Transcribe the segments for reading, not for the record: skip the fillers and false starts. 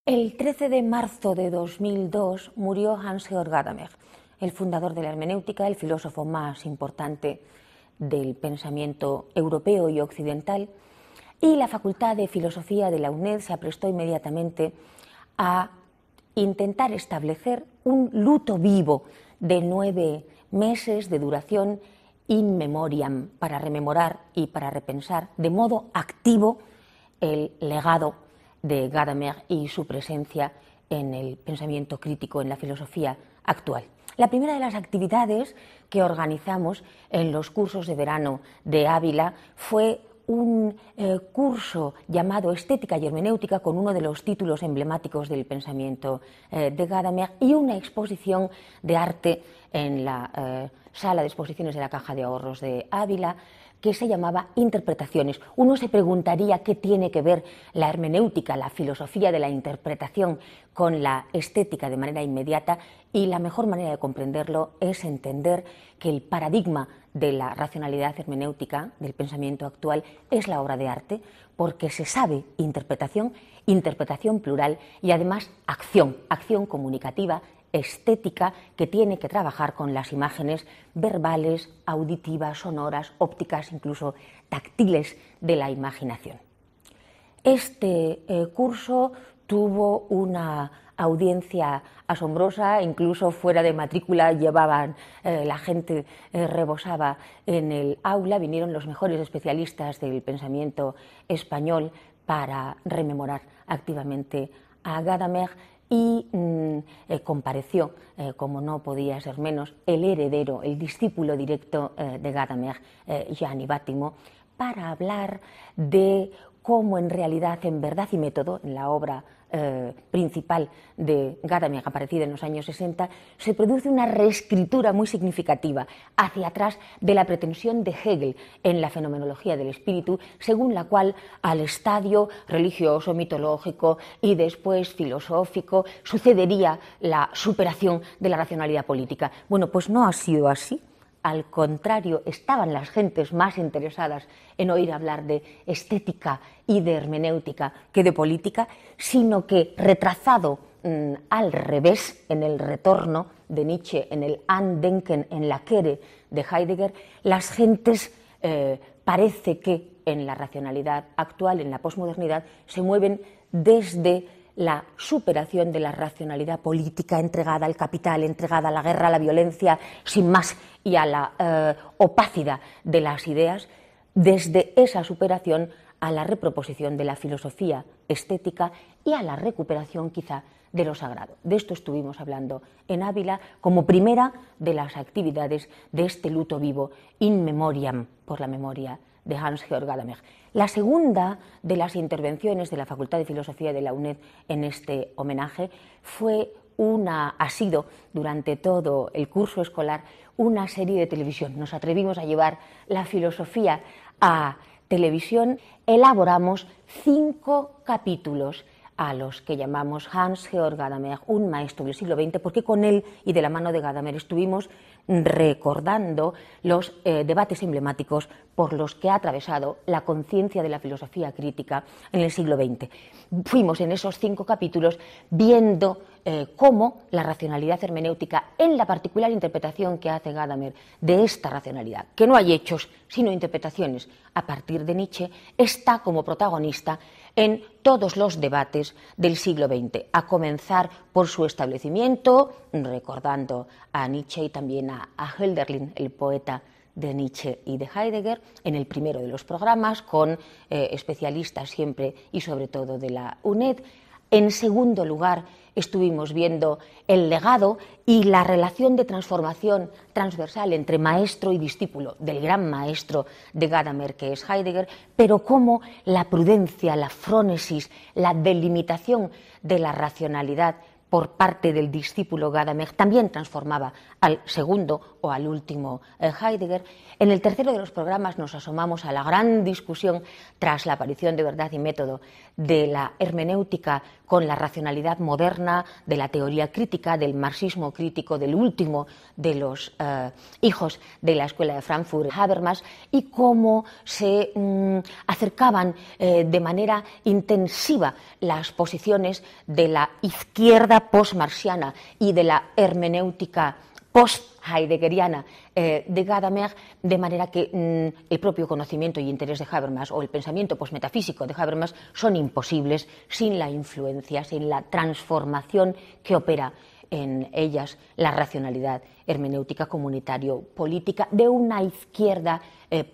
El 13 de marzo de 2002 murió Hans-Georg Gadamer, el fundador de la hermenéutica, el filósofo más importante del pensamiento europeo y occidental, y la Facultad de Filosofía de la UNED se aprestó inmediatamente a intentar establecer un luto vivo de 9 meses de duración in memoriam, para rememorar y para repensar de modo activo el legado de Gadamer y su presencia en el pensamiento crítico, en la filosofía actual. La primera de las actividades que organizamos en los cursos de verano de Ávila fue un curso llamado Estética y Hermenéutica, con uno de los títulos emblemáticos del pensamiento de Gadamer, y una exposición de arte en la sala de exposiciones de la Caja de Ahorros de Ávila, que se llamaba Interpretaciones. Uno se preguntaría qué tiene que ver la hermenéutica, la filosofía de la interpretación, con la estética de manera inmediata, y la mejor manera de comprenderlo es entender que el paradigma de la racionalidad hermenéutica, del pensamiento actual, es la obra de arte, porque se sabe interpretación, interpretación plural y además acción, acción comunicativa, estética, que tiene que trabajar con las imágenes verbales, auditivas, sonoras, ópticas, incluso táctiles de la imaginación. Este curso tuvo una audiencia asombrosa, incluso fuera de matrícula llevaban, la gente rebosaba en el aula, vinieron los mejores especialistas del pensamiento español para rememorar activamente a Gadamer, y compareció, como no podía ser menos, el heredero, el discípulo directo de Gadamer, Gianni Vattimo, para hablar de cómo en realidad, en Verdad y Método, en la obra principal de Gadamer, aparecida en los años 60, se produce una reescritura muy significativa hacia atrás de la pretensión de Hegel en la fenomenología del espíritu, según la cual al estadio religioso, mitológico y después filosófico sucedería la superación de la racionalidad política. Bueno, pues no ha sido así. Al contrario, estaban las gentes más interesadas en oír hablar de estética y de hermenéutica que de política, sino que retrasado al revés, en el retorno de Nietzsche, en el Andenken, en la Kehre de Heidegger, las gentes parece que en la racionalidad actual, en la posmodernidad, se mueven desde la superación de la racionalidad política entregada al capital, entregada a la guerra, a la violencia, sin más, y a la opacidad de las ideas, desde esa superación a la reproposición de la filosofía estética y a la recuperación quizá de lo sagrado. De esto estuvimos hablando en Ávila como primera de las actividades de este luto vivo in memoriam, por la memoria de Hans-Georg Gadamer. La segunda de las intervenciones de la Facultad de Filosofía de la UNED en este homenaje ha sido durante todo el curso escolar una serie de televisión. Nos atrevimos a llevar la filosofía a televisión. Elaboramos 5 capítulos a los que llamamos Hans-Georg Gadamer, un maestro del siglo XX, porque con él y de la mano de Gadamer estuvimos recordando los debates emblemáticos por los que ha atravesado la conciencia de la filosofía crítica en el siglo XX. Fuimos en esos 5 capítulos viendo cómo la racionalidad hermenéutica, en la particular interpretación que hace Gadamer de esta racionalidad, que no hay hechos sino interpretaciones a partir de Nietzsche, está como protagonista en todos los debates del siglo XX, a comenzar por su establecimiento, recordando a Nietzsche y también a Hölderlin, el poeta de Nietzsche y de Heidegger, en el primero de los programas, con especialistas siempre y sobre todo de la UNED. En segundo lugar, estuvimos viendo el legado y la relación de transformación transversal entre maestro y discípulo del gran maestro de Gadamer, que es Heidegger, pero cómo la prudencia, la frónesis, la delimitación de la racionalidad por parte del discípulo Gadamer también transformaba al segundo o al último Heidegger. En el tercero de los programas nos asomamos a la gran discusión tras la aparición de Verdad y Método de la hermenéutica con la racionalidad moderna de la teoría crítica, del marxismo crítico, del último de los hijos de la Escuela de Frankfurt, Habermas, y cómo se acercaban de manera intensiva las posiciones de la izquierda postmarxiana y de la hermenéutica post-heideggeriana de Gadamer, de manera que el propio conocimiento y interés de Habermas o el pensamiento postmetafísico de Habermas son imposibles sin la influencia, sin la transformación que opera en ellas la racionalidad hermenéutica comunitario-política de una izquierda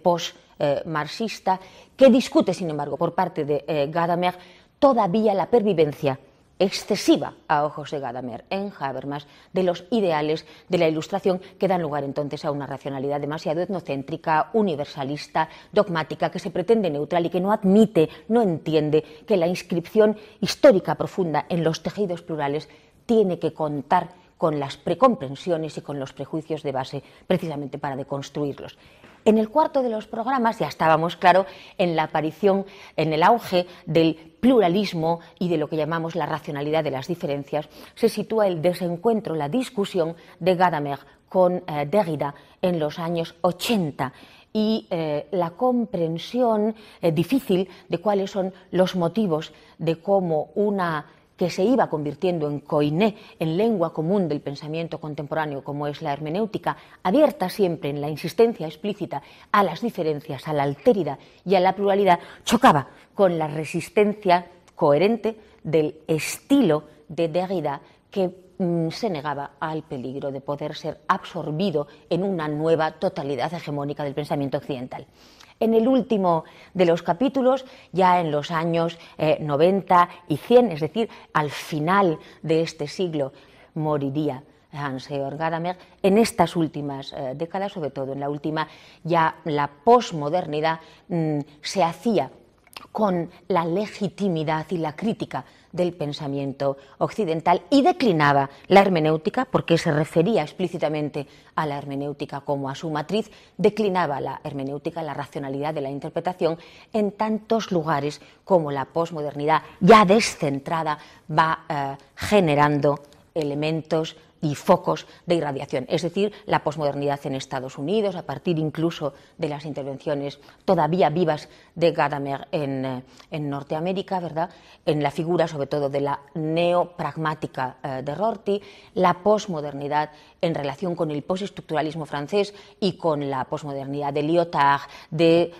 post-marxista que discute, sin embargo, por parte de Gadamer todavía la pervivencia excesiva a ojos de Gadamer en Habermas de los ideales de la Ilustración que dan lugar entonces a una racionalidad demasiado etnocéntrica, universalista, dogmática, que se pretende neutral y que no admite, no entiende que la inscripción histórica profunda en los tejidos plurales tiene que contar con las precomprensiones y con los prejuicios de base precisamente para deconstruirlos. En el cuarto de los programas ya estábamos, claro, en la aparición, en el auge del pluralismo y de lo que llamamos la racionalidad de las diferencias. Se sitúa el desencuentro, la discusión de Gadamer con Derrida en los años 80 y la comprensión difícil de cuáles son los motivos de cómo una que se iba convirtiendo en koiné, en lengua común del pensamiento contemporáneo, como es la hermenéutica, abierta siempre en la insistencia explícita a las diferencias, a la alteridad y a la pluralidad, chocaba con la resistencia coherente del estilo de Derrida que se negaba al peligro de poder ser absorbido en una nueva totalidad hegemónica del pensamiento occidental. En el último de los capítulos, ya en los años 90 y 100, es decir, al final de este siglo, moriría Hans-Georg Gadamer. En estas últimas décadas, sobre todo en la última, ya la posmodernidad se hacía con la legitimidad y la crítica del pensamiento occidental y declinaba la hermenéutica, porque se refería explícitamente a la hermenéutica como a su matriz, declinaba la hermenéutica, la racionalidad de la interpretación, en tantos lugares como la posmodernidad ya descentrada va generando elementos y focos de irradiación, es decir, la posmodernidad en Estados Unidos, a partir incluso de las intervenciones todavía vivas de Gadamer en Norteamérica, ¿verdad?, en la figura sobre todo de la neopragmática de Rorty, la posmodernidad en relación con el postestructuralismo francés y con la posmodernidad de Lyotard, de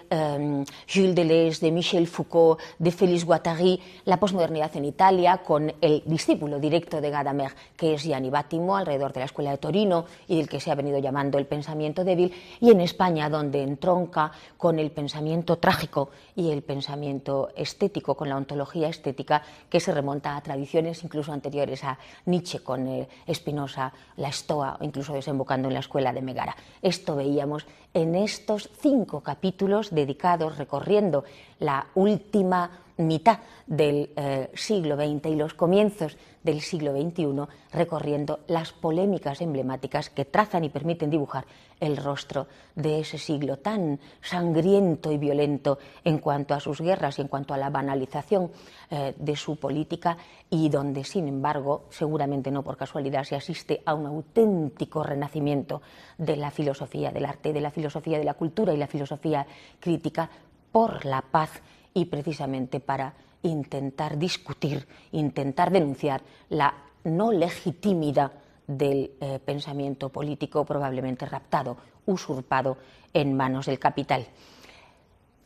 Gilles Deleuze, de Michel Foucault, de Félix Guattari, la posmodernidad en Italia con el discípulo directo de Gadamer, que es Gianni Vattimo, alrededor de la Escuela de Torino y del que se ha venido llamando el pensamiento débil, y en España, donde entronca con el pensamiento trágico y el pensamiento estético, con la ontología estética que se remonta a tradiciones incluso anteriores a Nietzsche, con Spinoza, la Estoa, o incluso desembocando en la Escuela de Megara. Esto veíamos en estos 5 capítulos dedicados, recorriendo la última mitad del siglo XX y los comienzos del siglo XXI, recorriendo las polémicas emblemáticas que trazan y permiten dibujar el rostro de ese siglo tan sangriento y violento en cuanto a sus guerras y en cuanto a la banalización de su política, y donde, sin embargo, seguramente no por casualidad, se asiste a un auténtico renacimiento de la filosofía del arte, de la filosofía de la cultura y la filosofía crítica por la paz, y precisamente para intentar discutir, intentar denunciar la no legitimidad del pensamiento político probablemente raptado, usurpado en manos del capital.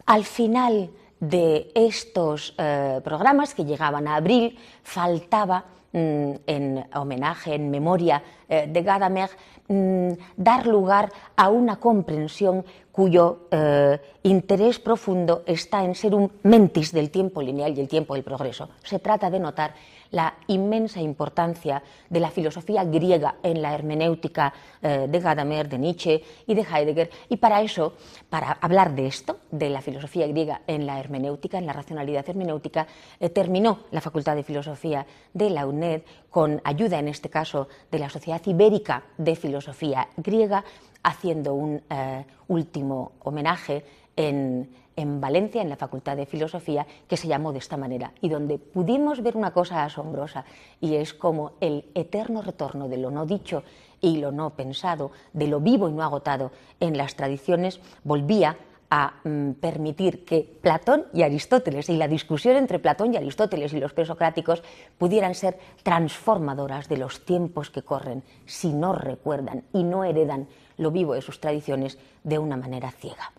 Al final de estos programas, que llegaban a abril, faltaba, en homenaje, en memoria de Gadamer, dar lugar a una comprensión cuyo interés profundo está en ser un mentis del tiempo lineal y el tiempo del progreso. Se trata de notar la inmensa importancia de la filosofía griega en la hermenéutica de Gadamer, de Nietzsche y de Heidegger, y para eso, para hablar de esto, de la filosofía griega en la hermenéutica, en la racionalidad hermenéutica, terminó la Facultad de Filosofía de la UNED, con ayuda en este caso de la Sociedad Ibérica de Filosofía Griega, haciendo un último homenaje en Valencia, en la Facultad de Filosofía, que se llamó de esta manera, y donde pudimos ver una cosa asombrosa, y es como el eterno retorno de lo no dicho y lo no pensado, de lo vivo y no agotado en las tradiciones, volvía a permitir que Platón y Aristóteles, y la discusión entre Platón y Aristóteles y los presocráticos, pudieran ser transformadoras de los tiempos que corren si no recuerdan y no heredan lo vivo de sus tradiciones de una manera ciega.